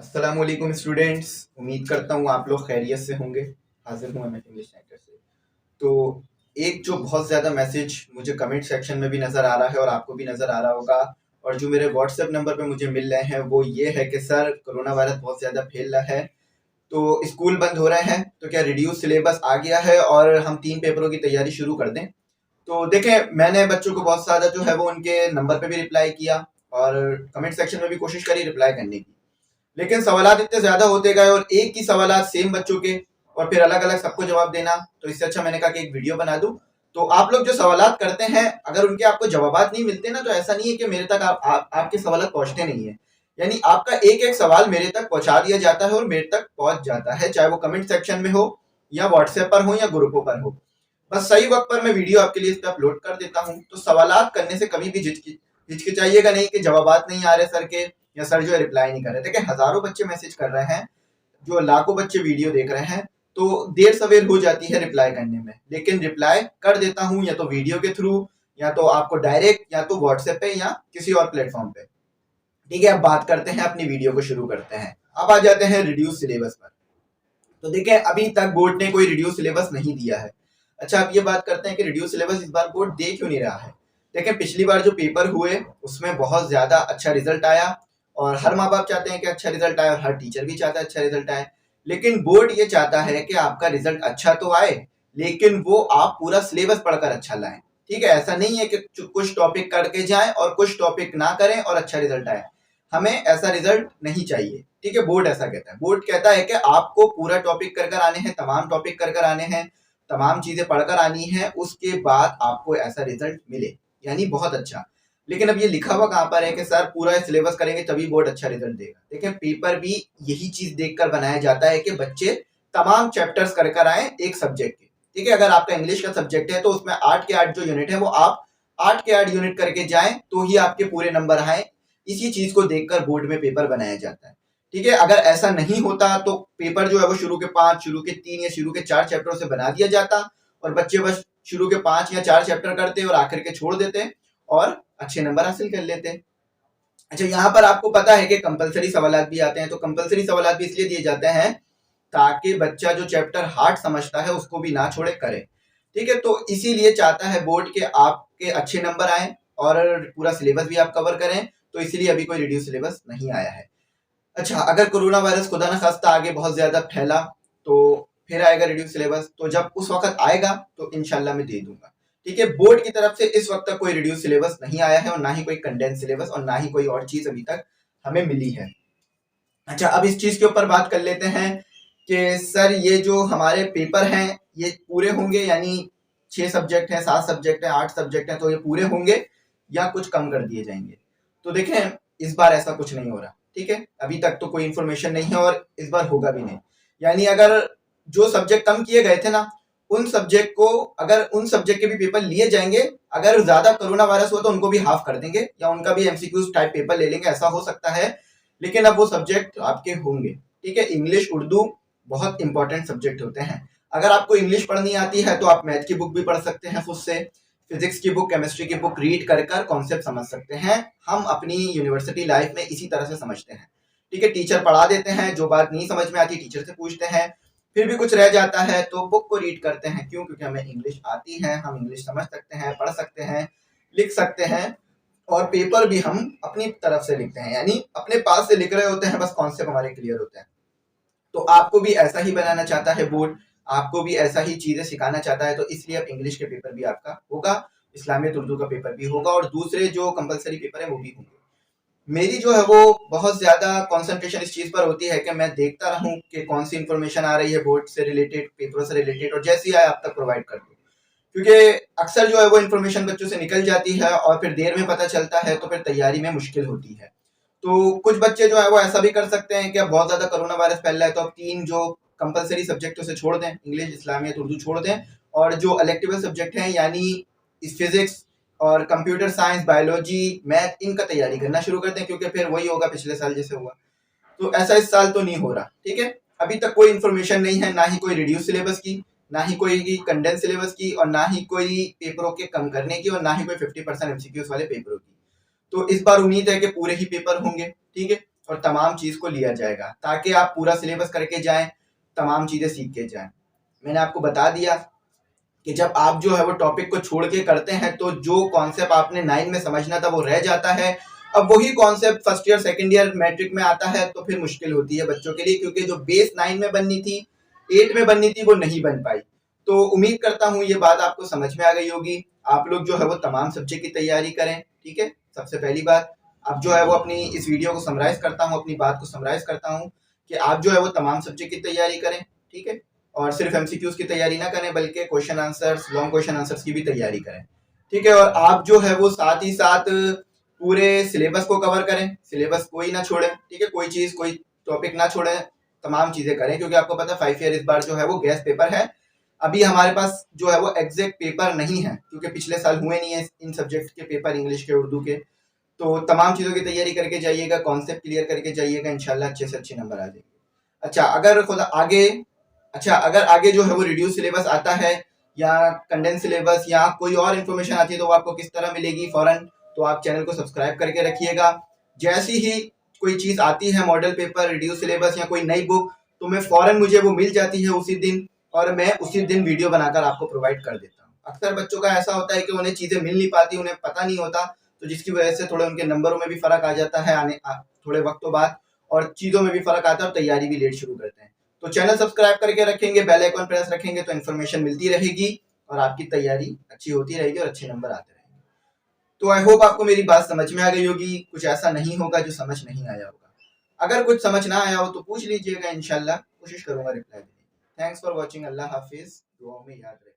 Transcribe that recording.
अस्सलाम वालेकुम स्टूडेंट्स। उम्मीद करता हूँ आप लोग खैरियत से होंगे। हाजिर हूँ मैं इंग्लिश सेंटर से। तो एक जो बहुत ज़्यादा मैसेज मुझे कमेंट सेक्शन में भी नज़र आ रहा है और आपको भी नज़र आ रहा होगा, और जो मेरे व्हाट्सएप नंबर पे मुझे मिल रहे हैं वो ये है कि सर कोरोना वायरस बहुत ज़्यादा फैल रहा है, तो स्कूल बंद हो रहे हैं, तो क्या रिड्यूस सिलेबस आ गया है और हम 3 पेपरों की तैयारी शुरू कर दें। तो देखें, मैंने बच्चों को बहुत ज़्यादा जो है वो उनके नंबर पे भी रिप्लाई किया और कमेंट सेक्शन में भी कोशिश करी रिप्लाई करने की। लेकिन सवालात इतने ज्यादा होते गए और एक ही सवालात सेम बच्चों के और फिर अलग अलग सबको जवाब देना, तो इससे अच्छा मैंने कहा कि एक वीडियो बना दूं। तो आप लोग जो सवालात करते हैं, अगर उनके आपको जवाबात नहीं मिलते ना, तो ऐसा नहीं है कि मेरे तक आपके सवालात पहुंचते नहीं है। यानी आपका एक एक सवाल मेरे तक पहुंचा दिया जाता है और मेरे तक पहुंच जाता है, चाहे वो कमेंट सेक्शन में हो या व्हाट्सएप पर हो या ग्रुपों पर हो। बस सही वक्त पर मैं वीडियो आपके लिए इस पर अपलोड कर देता हूँ। तो सवालात करने से कभी भी हिचकिचाइएगा नहीं कि जवाबात नहीं आ रहे सर के, या सर जो है रिप्लाई नहीं कर रहे। देखिए, हजारों बच्चे मैसेज कर रहे हैं, जो लाखों बच्चे वीडियो देख रहे हैं, तो देर सवेर हो जाती है रिप्लाई करने में, लेकिन रिप्लाई कर देता हूँ, या तो वीडियो के थ्रू, या तो आपको डायरेक्ट, या तो व्हाट्सएप पे या किसी और प्लेटफॉर्म पे। ठीक है, अब बात करते हैं, अपनी वीडियो को शुरू करते हैं। अब आ जाते हैं रिड्यूस सिलेबस पर। तो देखिए, अभी तक बोर्ड ने कोई रिड्यूस सिलेबस नहीं दिया है। अच्छा, अब ये बात करते हैं कि रिड्यूस सिलेबस इस बार बोर्ड दे क्यों नहीं रहा है। देखिए, पिछली बार जो पेपर हुए उसमें बहुत ज्यादा अच्छा रिजल्ट आया, और हर माँ बाप चाहते हैं कि अच्छा रिजल्ट आए और हर टीचर भी चाहता है अच्छा रिजल्ट आए। लेकिन बोर्ड ये चाहता है कि आपका रिजल्ट अच्छा तो आए, लेकिन वो आप पूरा सिलेबस पढ़कर अच्छा लाएं। ठीक है, ऐसा नहीं है कि कुछ टॉपिक करके जाएं और कुछ टॉपिक ना करें और अच्छा रिजल्ट आए। हमें ऐसा रिजल्ट नहीं चाहिए। ठीक है, बोर्ड ऐसा कहता है। बोर्ड कहता है कि आपको पूरा टॉपिक कर कर आने हैं, तमाम टॉपिक कर कर आने हैं, तमाम चीजें पढ़कर आनी है, उसके बाद आपको ऐसा रिजल्ट मिले, यानी बहुत अच्छा। लेकिन अब ये लिखा हुआ कहाँ पर है कि सर पूरा सिलेबस करेंगे तभी बोर्ड अच्छा रिजल्ट देगा। देखिए, पेपर भी यही चीज देखकर बनाया जाता है कि बच्चे तमाम चैप्टर्स कर कर आए एक सब्जेक्ट के। ठीक है, अगर आपका इंग्लिश का सब्जेक्ट है तो उसमें 8 के 8 जो यूनिट है वो आप 8 के 8 यूनिट करके जाएं, तो ही आपके पूरे नंबर आए। इसी चीज को देखकर बोर्ड में पेपर बनाया जाता है। ठीक है, अगर ऐसा नहीं होता तो पेपर जो है वो शुरू के 5, शुरू के 3 या शुरू के 4 चैप्टरों से बना दिया जाता, और बच्चे बस शुरू के 5 या 4 चैप्टर करते और आखिर के छोड़ देते और अच्छे नंबर हासिल कर लेते। अच्छा, यहाँ पर आपको पता है कि कंपलसरी सवालात भी आते हैं, तो कंपलसरी सवालात भी इसलिए दिए जाते हैं ताकि बच्चा जो चैप्टर हार्ड समझता है उसको भी ना छोड़े करे। ठीक है, तो इसीलिए चाहता है बोर्ड के आपके अच्छे नंबर आए और पूरा सिलेबस भी आप कवर करें, तो इसीलिए अभी कोई रिड्यूस सिलेबस नहीं आया है। अच्छा, अगर कोरोना वायरस खुदा न खास्ता आगे बहुत ज्यादा फैला तो फिर आएगा रिड्यूस सिलेबस, तो जब उस वक्त आएगा तो इंशाल्लाह मैं दे दूंगा। ठीक है, बोर्ड की तरफ से इस वक्त तक कोई रिड्यूस सिलेबस नहीं आया है, और ना ही कोई कंडेंस सिलेबस, और ना ही कोई और चीज अभी तक हमें मिली है। अच्छा, अब इस चीज के ऊपर बात कर लेते हैं कि सर ये जो हमारे पेपर हैं ये पूरे होंगे, यानी 6 सब्जेक्ट हैं, 7 सब्जेक्ट हैं, 8 सब्जेक्ट हैं, तो ये पूरे होंगे या कुछ कम कर दिए जाएंगे। तो देखें, इस बार ऐसा कुछ नहीं हो रहा। ठीक है, अभी तक तो कोई इन्फॉर्मेशन नहीं है और इस बार होगा भी नहीं। यानी अगर जो सब्जेक्ट कम किए गए थे ना, उन सब्जेक्ट को, अगर उन सब्जेक्ट के भी पेपर लिए जाएंगे, अगर ज्यादा कोरोना वायरस हुआ तो उनको भी हाफ कर देंगे या उनका भी एमसीक्यूज टाइप पेपर ले लेंगे, ऐसा हो सकता है। लेकिन अब वो सब्जेक्ट आपके होंगे। ठीक है, इंग्लिश उर्दू बहुत इंपॉर्टेंट सब्जेक्ट होते हैं। अगर आपको इंग्लिश पढ़नी आती है तो आप मैथ की बुक भी पढ़ सकते हैं खुद से, फिजिक्स की बुक, केमिस्ट्री की बुक रीड कर कर कॉन्सेप्ट समझ सकते हैं। हम अपनी यूनिवर्सिटी लाइफ में इसी तरह से समझते हैं। ठीक है, टीचर पढ़ा देते हैं, जो बात नहीं समझ में आती टीचर से पूछते हैं, फिर भी कुछ रह जाता है तो बुक को रीड करते हैं। क्यों? क्योंकि हमें इंग्लिश आती है, हम इंग्लिश समझ सकते हैं, पढ़ सकते हैं, लिख सकते हैं, और पेपर भी हम अपनी तरफ से लिखते हैं, यानी अपने पास से लिख रहे होते हैं, बस कॉन्सेप्ट हमारे क्लियर होते हैं। तो आपको भी ऐसा ही बनाना चाहता है बोर्ड, आपको भी ऐसा ही चीजें सिखाना चाहता है, तो इसलिए अब इंग्लिश के पेपर भी आपका होगा, इस्लामियत उर्दू का पेपर भी होगा, और दूसरे जो कंपलसरी पेपर है वो भी होंगे। मेरी जो है वो बहुत ज्यादा कंसंट्रेशन इस चीज पर होती है कि मैं देखता रहूं कि कौन सी इंफॉर्मेशन आ रही है बोर्ड से रिलेटेड, पेपरों से रिलेटेड, और जैसी आए आप तक प्रोवाइड कर दूं। क्योंकि अक्सर जो है वो इन्फॉर्मेशन बच्चों से निकल जाती है और फिर देर में पता चलता है, तो फिर तैयारी में मुश्किल होती है। तो कुछ बच्चे जो है वो ऐसा भी कर सकते हैं कि अब बहुत ज्यादा कोरोना वायरस फैल रहा है, तो अब 3 जो कंपलसरी सब्जेक्ट उसे छोड़ दें, इंग्लिश, इस्लामियत, उर्दू छोड़ दें, और जो इलेक्टिव सब्जेक्ट हैं यानी फिजिक्स और कंप्यूटर साइंस, बायोलॉजी, मैथ, इनका तैयारी करना शुरू कर दें, क्योंकि फिर वही होगा पिछले साल जैसे हुआ। तो ऐसा इस साल तो नहीं हो रहा। ठीक है, अभी तक कोई इन्फॉर्मेशन नहीं है, ना ही कोई रिड्यूस सिलेबस की, ना ही कोई कंडेंस सिलेबस की, और ना ही कोई पेपरों के कम करने की, और ना ही कोई 50% एमसीक्यूज वाले पेपरों की। तो इस बार उम्मीद है कि पूरे ही पेपर होंगे। ठीक है, और तमाम चीज़ को लिया जाएगा, ताकि आप पूरा सिलेबस करके जाएं, तमाम चीज़ें सीख के जाएं। मैंने आपको बता दिया कि जब आप जो है वो टॉपिक को छोड़ के करते हैं तो जो कॉन्सेप्ट आपने 9 में समझना था वो रह जाता है। अब वही concept first year second year matric में आता है तो फिर मुश्किल होती है बच्चों के लिए, क्योंकि जो बेस 9 में बननी थी, 8 में बननी थी, वो नहीं बन पाई। तो उम्मीद करता हूँ ये बात आपको समझ में आ गई होगी। आप लोग जो है वो तमाम सब्जेक्ट की तैयारी करें, ठीक है। सबसे पहली बात, अब जो है वो अपनी इस वीडियो को समराइज करता हूँ, अपनी बात को समराइज करता हूँ कि आप जो है वो तमाम सब्जेक्ट की तैयारी करें, ठीक है। और सिर्फ एमसीक्यूज की तैयारी ना करें, बल्कि question answers, long question answers की भी तैयारी करें, ठीक है। और आप जो है वो साथ ही साथ पूरे सिलेबस को कवर करें, सिलेबस कोई ना छोड़े, ठीक है। कोई चीज, कोई टॉपिक ना छोड़े, तमाम चीजें करें, क्योंकि आपको पता है 5 ईयर इस बार जो है वो गैस पेपर है। अभी हमारे पास जो है वो एग्जैक्ट पेपर नहीं है, क्योंकि पिछले साल हुए नहीं है इन सब्जेक्ट के पेपर, इंग्लिश के, उर्दू के। तो तमाम चीज़ों की तैयारी करके जाइएगा, कॉन्सेप्ट क्लियर करके जाइएगा, इंशाल्लाह अच्छे से अच्छे नंबर आ जाएंगे। अच्छा, अगर खुद आगे अच्छा अगर आगे जो है वो रिड्यूस सिलेबस आता है या कंडेंस सिलेबस या कोई और इन्फॉर्मेशन आती है तो वो आपको किस तरह मिलेगी फौरन, तो आप चैनल को सब्सक्राइब करके रखिएगा। जैसी ही कोई चीज़ आती है, मॉडल पेपर, रिड्यूस सिलेबस या कोई नई बुक, तो मैं फौरन, मुझे वो मिल जाती है उसी दिन, और मैं उसी दिन वीडियो बनाकर आपको प्रोवाइड कर देता हूँ। अक्सर बच्चों का ऐसा होता है कि उन्हें चीज़ें मिल नहीं पाती, उन्हें पता नहीं होता, तो जिसकी वजह से थोड़े उनके नंबरों में भी फ़र्क आ जाता है थोड़े वक्तों बाद, और चीज़ों में भी फ़र्क आता है और तैयारी भी लेट शुरू करते हैं। तो चैनल सब्सक्राइब करके रखेंगे, बेल आइकन प्रेस रखेंगे तो इन्फॉर्मेशन मिलती रहेगी और आपकी तैयारी अच्छी होती रहेगी और अच्छे नंबर आते रहेंगे। तो आई होप आपको मेरी बात समझ में आ गई होगी, कुछ ऐसा नहीं होगा जो समझ नहीं आया होगा। अगर कुछ समझ ना आया हो तो पूछ लीजिएगा, इंशाल्लाह कोशिश करूंगा रिप्लाई देने की। Thanks for watching. अल्लाह हाफिज, दुआओं में याद रखिए।